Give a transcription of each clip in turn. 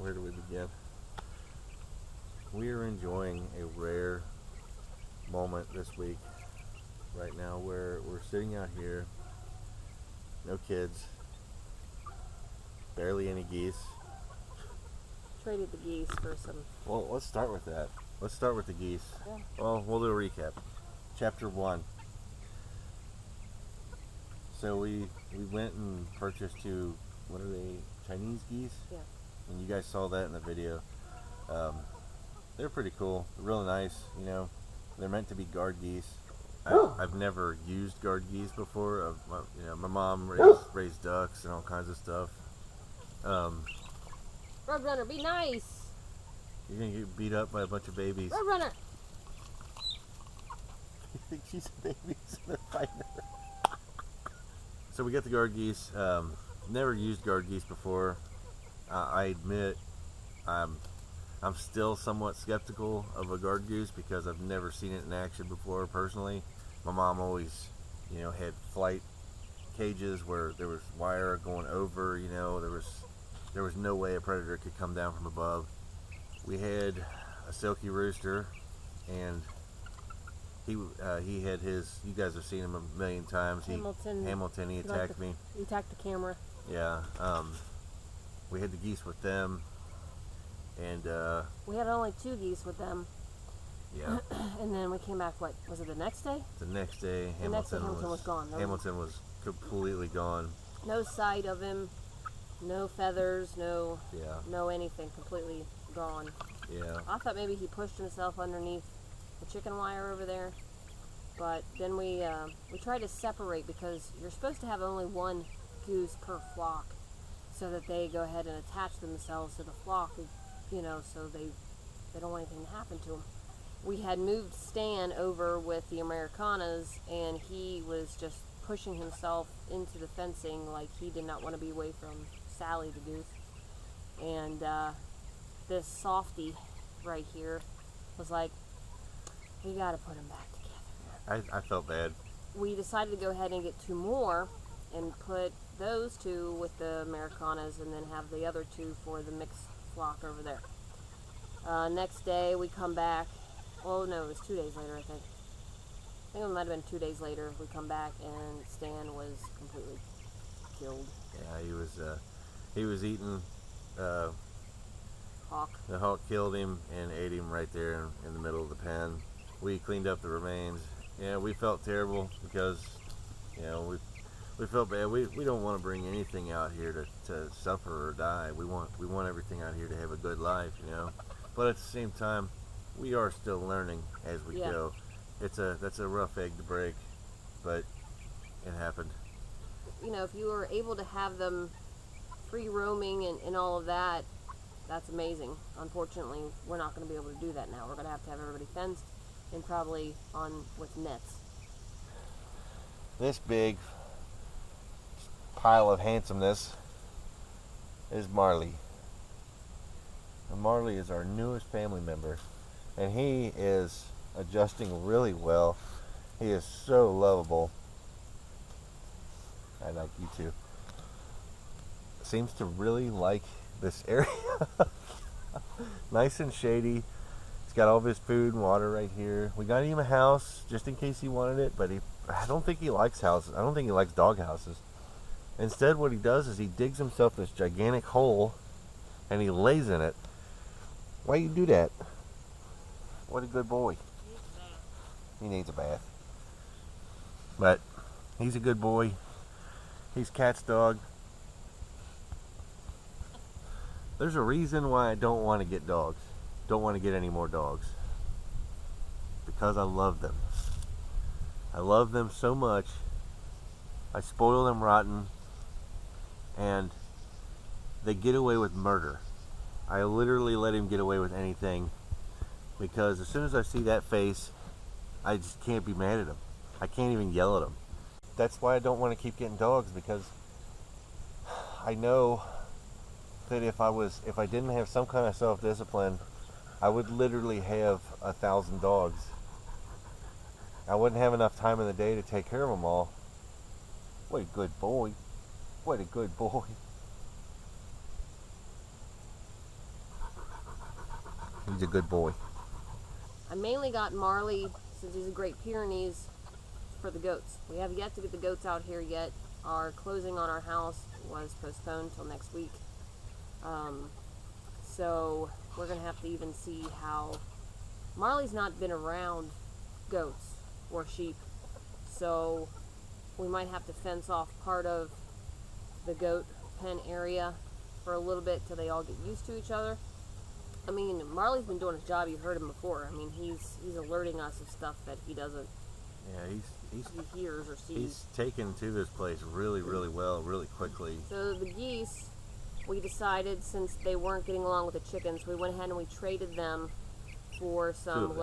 where do we begin? We are enjoying a rare moment this week right now where we're sitting out here, no kids, barely any geese. Traded the geese for some. Well, let's start with that. Let's start with the geese. Yeah. Well, we'll do a recap. Chapter 1. So we went and purchased two, what are they, Chinese geese? Yeah. And you guys saw that in the video. They're pretty cool, really nice, you know. They're meant to be guard geese. I've never used guard geese before. My mom raised ducks and all kinds of stuff. Roadrunner, be nice. You're gonna get beat up by a bunch of babies. Roadrunner. You think she's a baby? So they're fighting her. So we got the guard geese. Never used guard geese before. I admit, I'm still somewhat skeptical of a guard goose because I've never seen it in action before personally. My mom always, had flight cages where there was wire going over, there was no way a predator could come down from above. We had a silky rooster, and he had his, you guys have seen him a million times. Hamilton, he attacked me. He attacked the camera. Yeah, we had the geese with them, and we had only 2 geese with them. Yeah. And then we came back, what, was it the next day? The next day, Hamilton was gone. Hamilton was completely gone. No sight of him, no feathers, no anything, completely gone. Yeah. I thought maybe he pushed himself underneath the chicken wire over there, but then we tried to separate because you're supposed to have only 1 goose per flock, so that they go ahead and attach themselves to the flock, so they don't want anything to happen to them. We had moved Stan over with the Americanas, and he was just pushing himself into the fencing like he did not want to be away from Sally the goose. And this softy right here was like, we got to put him back together. I felt bad. We decided to go ahead and get 2 more and put those 2 with the Americanas and then have the other 2 for the mixed flock over there. Next day we come back. Well, no, it was 2 days later, I think. I think it might have been 2 days later. We come back and Stan was completely killed. Yeah, he was eating. Hawk. The hawk killed him and ate him right there in the middle of the pen. We cleaned up the remains. Yeah, we felt terrible because, we felt bad. We don't want to bring anything out here to suffer or die. We want everything out here to have a good life, But at the same time, we are still learning as we go. That's a rough egg to break, but it happened. If you were able to have them free roaming and all of that, that's amazing. Unfortunately, we're not going to be able to do that now. We're going to have everybody fenced and probably on with nets. This big pile of handsomeness is Marley. And Marley is our newest family member, and he is adjusting really well. He is so lovable. I like you too. Seems to really like this area. Nice and shady. He's got all of his food and water right here. We got him a house just in case he wanted it, but I don't think he likes houses. I don't think he likes dog houses. Instead, what he does is he digs himself this gigantic hole and he lays in it. Why you do that? What a good boy. He needs a bath. But he's a good boy. He's Cat's dog. There's a reason why I don't want to get dogs. Don't want to get any more dogs. Because I love them. I love them so much. I spoil them rotten. And they get away with murder. I literally let him get away with anything. Because as soon as I see that face, I just can't be mad at him. I can't even yell at him. That's why I don't want to keep getting dogs, because I know that if I didn't have some kind of self-discipline, I would literally have 1,000 dogs. I wouldn't have enough time in the day to take care of them all. What a good boy. What a good boy. He's a good boy. I mainly got Marley, since he's a Great Pyrenees, for the goats. We have yet to get the goats out here yet. Our closing on our house was postponed till next week. So we're going to have to even see how... Marley's not been around goats or sheep, so we might have to fence off part of the goat pen area for a little bit till they all get used to each other. I mean, Marley's been doing his job. You've heard him before. I mean, he's alerting us of stuff that he doesn't. Yeah, he hears or sees. He's taken to this place really, really well, really quickly. So the geese, we decided, since they weren't getting along with the chickens, we went ahead and we traded them for some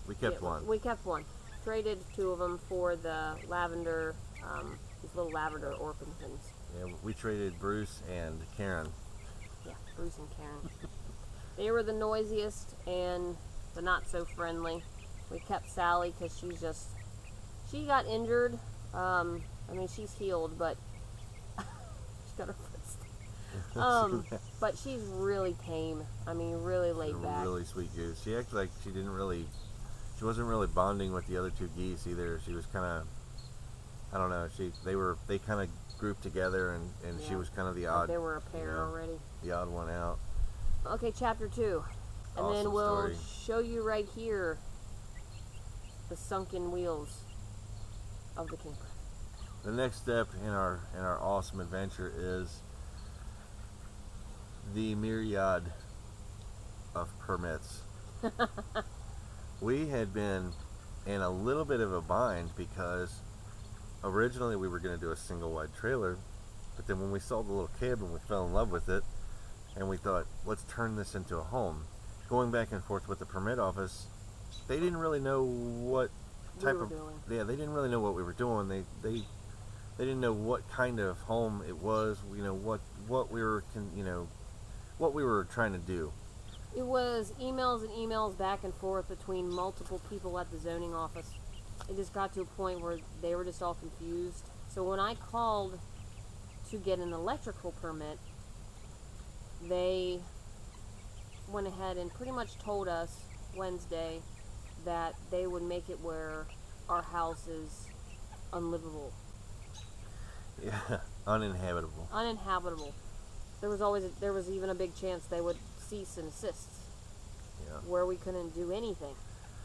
We kept one. We kept one. Traded 2 of them for the lavender, these little lavender orphan hens. Yeah, we traded Bruce and Karen. Yeah, Bruce and Karen. They were the noisiest and the not so friendly. We kept Sally because she got injured. I mean, she's healed, but she's got her foot stuck. But she's really tame. I mean, really laid back. Really sweet goose. She acted like she wasn't really bonding with the other 2 geese either. She was kind of, I don't know. They kind of grouped together, and yeah. She was kind of the odd. They were a pair already. The odd one out. Okay, chapter 2. And awesome then we'll story. show you right here the sunken wheels of the camper. The next step in our awesome adventure is the myriad of permits. We had been in a little bit of a bind because originally we were going to do a single wide trailer, but then when we saw the little cabin, we fell in love with it. And we thought, let's turn this into a home. Going back and forth with the permit office, they didn't really know what type of doing. Yeah, they didn't really know what we were doing. They didn't know what kind of home it was. You know what we were trying to do. It was emails and emails back and forth between multiple people at the zoning office. It just got to a point where they were just all confused. So when I called to get an electrical permit, they went ahead and pretty much told us Wednesday that they would make it where our house is unlivable. Yeah, uninhabitable. Uninhabitable. There was even a big chance they would cease and desist. Yeah. Where we couldn't do anything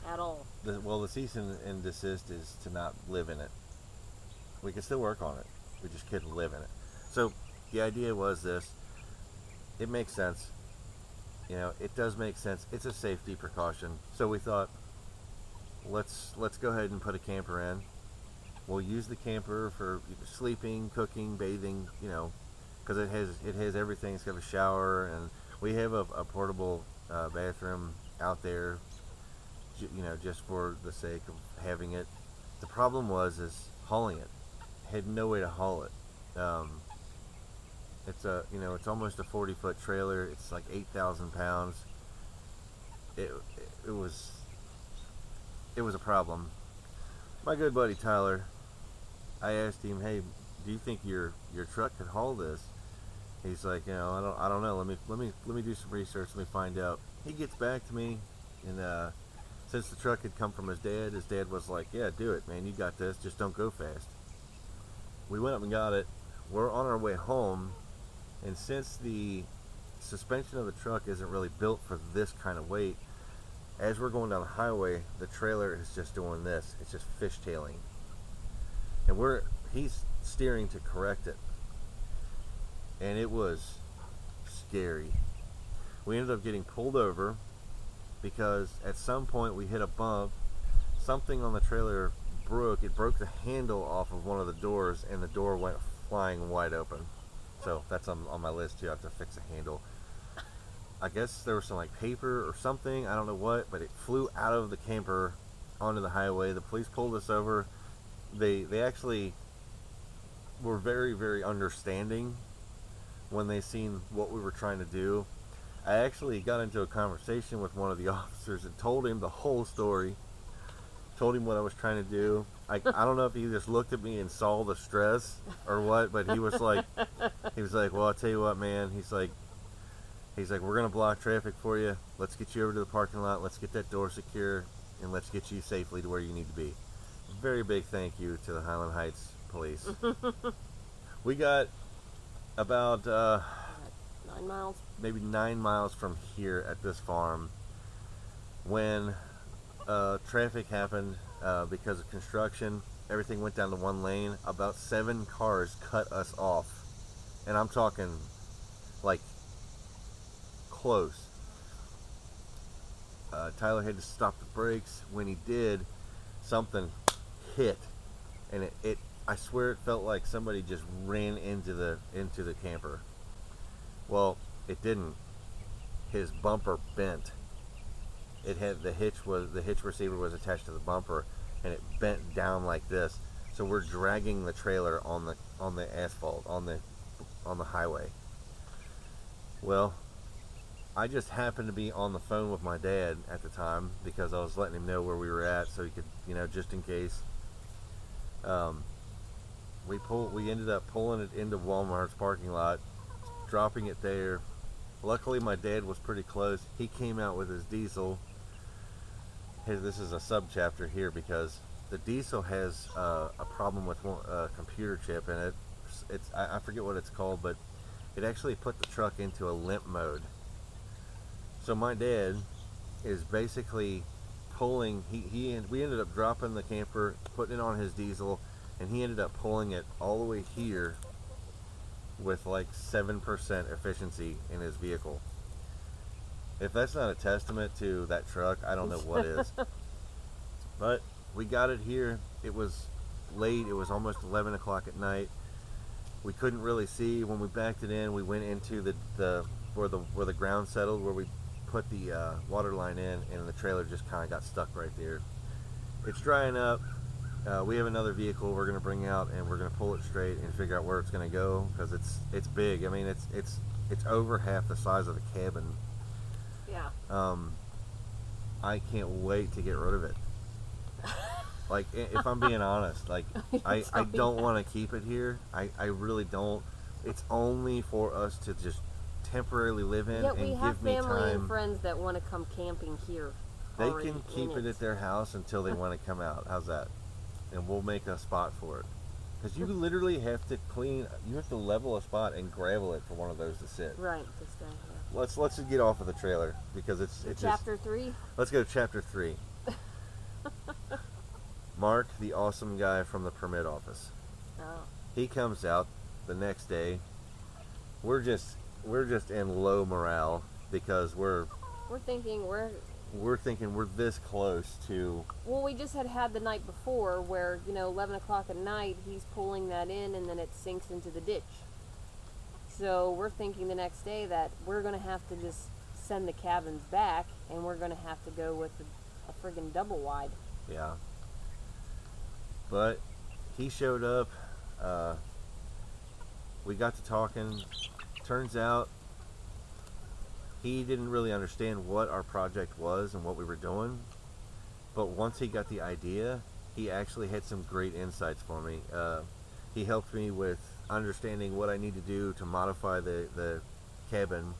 at all. The cease and desist is to not live in it. We could still work on it. We just couldn't live in it. So the idea was this. It makes sense. You know, it does make sense. It's a safety precaution. So we thought, let's go ahead and put a camper in. We'll use the camper for sleeping, cooking, bathing, you know, because it has everything. It's got a shower, and we have a portable bathroom out there, you know, just for the sake of having it. The problem is hauling it. Had no way to haul it. It's almost a 40-foot trailer. It's like 8,000 pounds. It was a problem. My good buddy Tyler, I asked him, hey, do you think your truck could haul this? He's like, you know, I don't know. Let me do some research. Let me find out. He gets back to me, and since the truck had come from his dad was like, yeah, do it, man. You got this. Just don't go fast. We went up and got it. We're on our way home. And since the suspension of the truck isn't really built for this kind of weight, as we're going down the highway, the trailer is just doing this. It's just fishtailing. And he's steering to correct it. And it was scary. We ended up getting pulled over because at some point we hit a bump. Something on the trailer broke. It broke the handle off of one of the doors, and the door went flying wide open. So that's on my list too. I have to fix a handle. I guess there was some like paper or something, I don't know what, but it flew out of the camper onto the highway. The police pulled us over. They actually were very, very understanding when they seen what we were trying to do. I actually got into a conversation with one of the officers and told him the whole story. Told him what I was trying to do. I don't know if he just looked at me and saw the stress or what, but he was like, well, I'll tell you what, man. He's like, He's like, we're going to block traffic for you. Let's get you over to the parking lot. Let's get that door secure, and let's get you safely to where you need to be. Very big thank you to the Highland Heights police. We got about 9 miles. Maybe 9 miles from here at this farm when traffic happened because of construction. Everything went down to one lane. About 7 cars cut us off, and I'm talking like close. Tyler had to stop the brakes. When he did, something hit, and it I swear it felt like somebody just ran into the camper. Well, it didn't. His bumper bent. It had the hitch receiver was attached to the bumper, and it bent down like this. So we're dragging the trailer on the asphalt on the highway. Well, I just happened to be on the phone with my dad at the time because I was letting him know where we were at, so he could, just in case. We ended up pulling it into Walmart's parking lot, dropping it there. Luckily, my dad was pretty close. He came out with his diesel. This is a subchapter here because the diesel has a problem with a computer chip in it. I forget what it's called, but it actually put the truck into a limp mode. So my dad is basically pulling. We ended up dropping the camper, putting it on his diesel, and he ended up pulling it all the way here with like 7% efficiency in his vehicle. If that's not a testament to that truck, I don't know what is. But we got it here. It was late. It was almost 11 o'clock at night. We couldn't really see. When we backed it in, we went into where the ground settled, where we put the water line in, and the trailer just kind of got stuck right there. It's drying up. We have another vehicle we're going to bring out, and we're going to pull it straight and figure out where it's going to go, because it's big. I mean, it's over half the size of the cabin. Yeah. I can't wait to get rid of it. Like, if I'm being honest, like I don't want to keep it here. I really don't. It's only for us to just temporarily live in, yeah, and we have give me family time. and friends that want to come camping here. They can keep it at their house until they want to come out. How's that? And we'll make a spot for it. Because you literally have to level a spot and gravel it for one of those to sit. Right, this down here. Let's just get off of the trailer because it's chapter 3. Let's go to chapter 3. Mark, the awesome guy from the permit office. Oh. He comes out the next day. We're just in low morale because we're thinking we're this close to. Well, we just had the night before where 11 o'clock at night he's pulling that in and then it sinks into the ditch. So we're thinking the next day that we're gonna have to just send the cabins back, and we're gonna have to go with a friggin' double wide. Yeah. But he showed up. We got to talking. Turns out he didn't really understand what our project was and what we were doing. But once he got the idea, he actually had some great insights for me. He helped me with understanding what I need to do to modify the cabin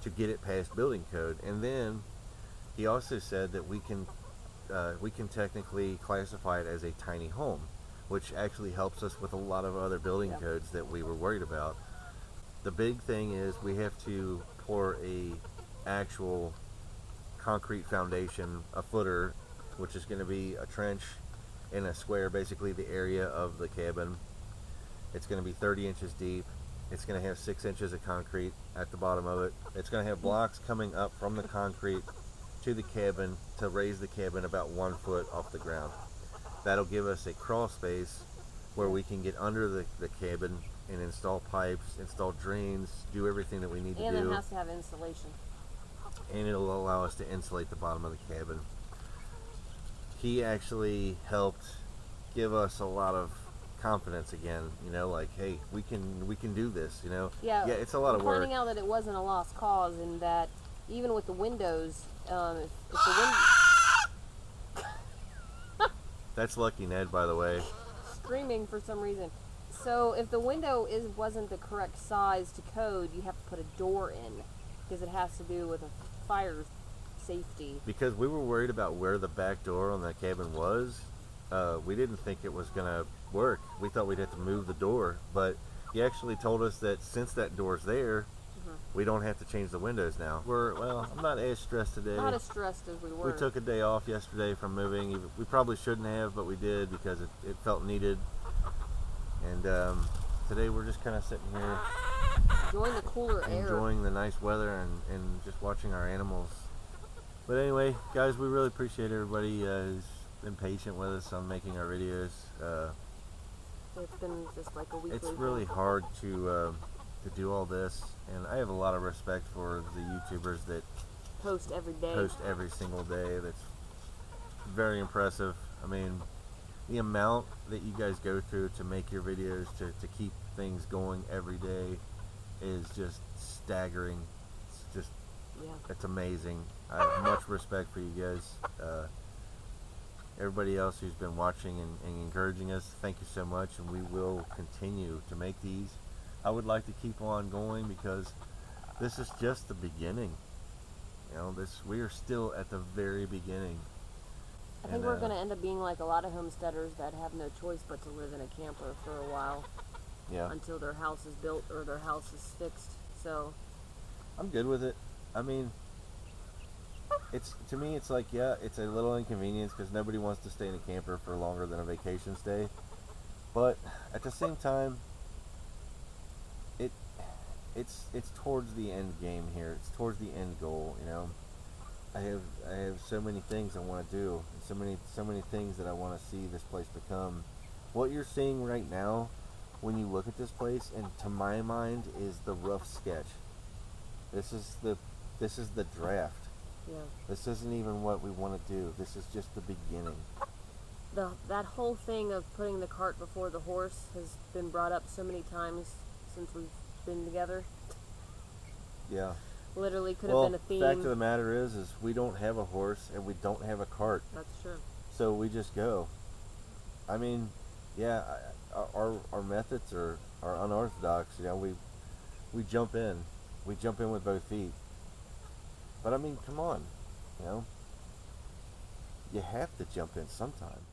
to get it past building code. And then he also said that we can technically classify it as a tiny home, which actually helps us with a lot of other building codes that we were worried about. The big thing is we have to pour a actual concrete foundation, a footer, which is going to be a trench in a square, basically the area of the cabin. It's going to be 30 inches deep. It's going to have 6 inches of concrete at the bottom of it. It's going to have blocks coming up from the concrete to the cabin to raise the cabin about 1 foot off the ground. That'll give us a crawl space where we can get under the cabin and install pipes, install drains, do everything that we need to do. And it has to have insulation. And it'll allow us to insulate the bottom of the cabin. He actually helped give us a lot of confidence again, like, hey, we can do this, Yeah, it's a lot of work. Finding out that it wasn't a lost cause, and that even with the windows, if the That's Lucky Ned, by the way. screaming for some reason. So if the window wasn't the correct size to code, you have to put a door in. because it has to do with a fire safety. Because we were worried about where the back door on the cabin was. We didn't think it was gonna work. We thought we'd have to move the door, but he actually told us that since that door's there, we don't have to change the windows now. I'm not as stressed today. Not as stressed as we were. We took a day off yesterday from moving. We probably shouldn't have, but we did because it felt needed. And today we're just kind of sitting here enjoying the cooler air. Enjoying the nice weather and just watching our animals. But anyway, guys, we really appreciate everybody who's been patient with us on making our videos. It's been just like a weekly It's really hard to do all this, and I have a lot of respect for the YouTubers that post every day. Post every single day. That's very impressive. I mean, the amount that you guys go through to make your videos, to keep things going every day is just staggering. It's just, it's amazing. I have much respect for you guys. Everybody else who's been watching and encouraging us, thank you so much, and we will continue to make these. I would like to keep on going because this is just the beginning. You know, we are still at the very beginning. I think we're going to end up being like a lot of homesteaders that have no choice but to live in a camper for a while. Yeah. Until their house is built or their house is fixed. So I'm good with it. I mean, to me it's like, yeah, it's a little inconvenience because nobody wants to stay in a camper for longer than a vacation stay. But at the same time, it's towards the end game here. It's towards the end goal, you know. I have so many things I want to do, and so many things that I want to see this place become. What you're seeing right now, when you look at this place, and to my mind, is the rough sketch. This is the draft. Yeah. This isn't even what we want to do. This is just the beginning. That whole thing of putting the cart before the horse has been brought up so many times since we've been together. Yeah. Literally could have been a theme. The fact of the matter is we don't have a horse and we don't have a cart. That's true. So we just go. I mean, yeah, our methods are unorthodox. You know, we jump in. We jump in with both feet. But I mean, come on, you know. You have to jump in sometime.